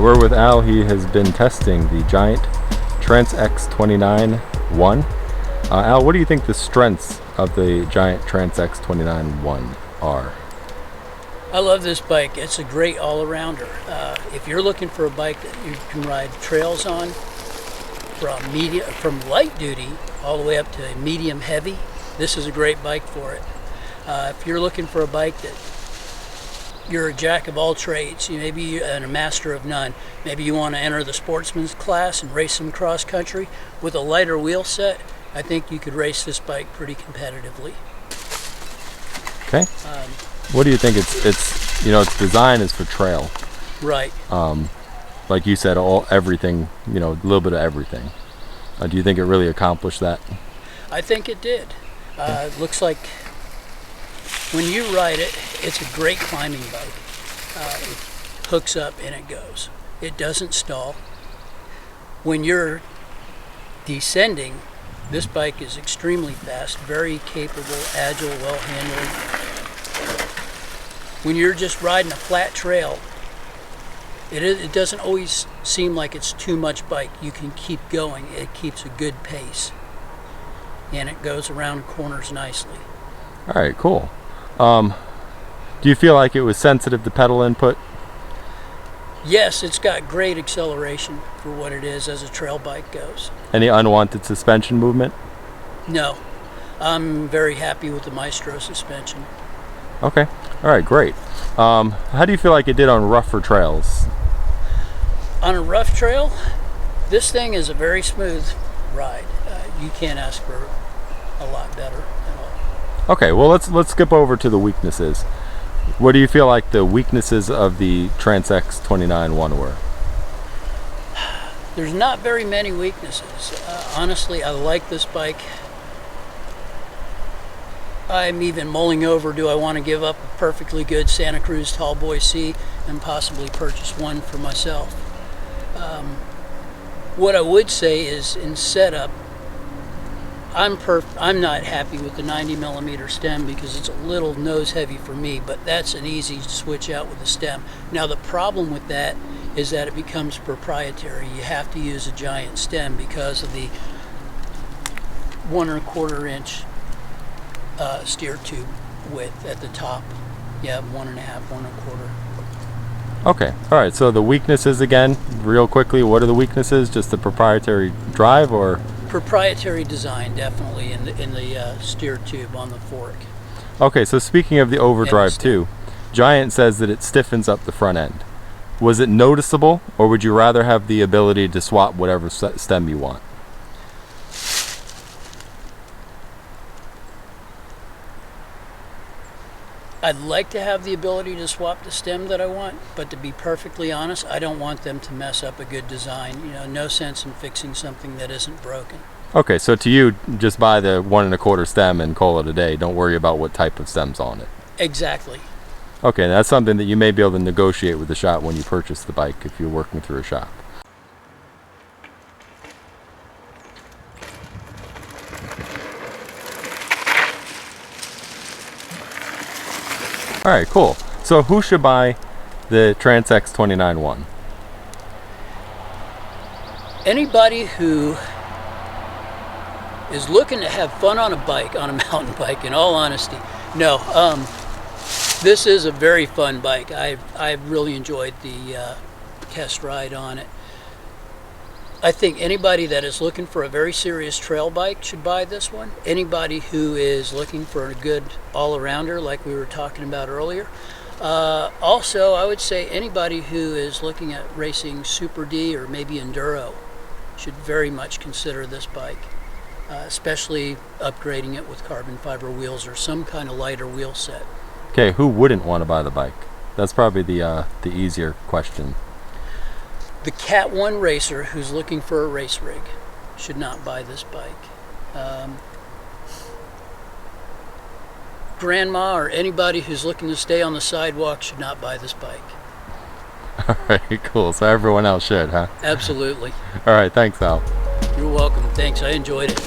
we're with Al. He has been testing the Giant Trans-X 29-1. Al, what do you think the strengths of the Giant Trans-X 29-1 are? I love this bike. It's a great all-arounder. If you're looking for a bike that you can ride trails on, from light duty all the way up to medium heavy, this is a great bike for it. If you're looking for a bike that you're a jack of all trades, maybe you're a master of none, maybe you want to enter the sportsman's class and race some cross country with a lighter wheel set, I think you could race this bike pretty competitively. Okay. What do you think? Its design is for trail. Right. Like you said, everything, a little bit of everything. Do you think it really accomplished that? I think it did. It looks like when you ride it, it's a great climbing bike. It hooks up and it goes. It doesn't stall. When you're descending, this bike is extremely fast, very capable, agile, well-handled. When you're just riding a flat trail, it doesn't always seem like it's too much bike. You can keep going. It keeps a good pace. And it goes around corners nicely. All right, cool. Do you feel like it was sensitive to pedal input? Yes, it's got great acceleration for what it is as a trail bike goes. Any unwanted suspension movement? No. I'm very happy with the Maestro suspension. Okay. All right, great. How do you feel like it did on rougher trails? On a rough trail, this thing is a very smooth ride. You can't ask for a lot better at all. Okay, well let's skip over to the weaknesses. What do you feel like the weaknesses of the Trans-X 29-1 were? There's not very many weaknesses. Honestly, I like this bike. I'm even mulling over, do I want to give up a perfectly good Santa Cruz Tallboy C and possibly purchase one for myself? What I would say is in setup, I'm not happy with the 90mm stem because it's a little nose heavy for me, but that's an easy switch out with the stem. Now the problem with that is that it becomes proprietary. You have to use a Giant stem because of the 1 1/4 inch steer tube width at the top. You have 1.5, 1 1/4. Okay, all right, so the weaknesses again, real quickly, what are the weaknesses? Just the proprietary drive or? Proprietary design, definitely, in the steer tube on the fork. Okay, so speaking of the overdrive too, Giant says that it stiffens up the front end. Was it noticeable, or would you rather have the ability to swap whatever stem you want? I'd like to have the ability to swap the stem that I want, but to be perfectly honest, I don't want them to mess up a good design. No sense in fixing something that isn't broken. Okay, so to you, just buy the 1 1/4 stem and call it a day. Don't worry about what type of stem's on it. Exactly. Okay, that's something that you may be able to negotiate with the shop when you purchase the bike if you're working through a shop. All right, cool. So who should buy the Trans-X 29-1? Anybody who is looking to have fun on a bike, on a mountain bike, in all honesty. No, this is a very fun bike. I've really enjoyed the test ride on it. I think anybody that is looking for a very serious trail bike should buy this one. Anybody who is looking for a good all-arounder, like we were talking about earlier. Also, I would say anybody who is looking at racing Super D or maybe Enduro should very much consider this bike, especially upgrading it with carbon fiber wheels or some kind of lighter wheel set. Okay, who wouldn't want to buy the bike? That's probably the easier question. The Cat 1 racer who's looking for a race rig should not buy this bike. Grandma or anybody who's looking to stay on the sidewalk should not buy this bike. All right, cool. So everyone else should, huh? Absolutely. All right, thanks, Al. You're welcome. Thanks. I enjoyed it.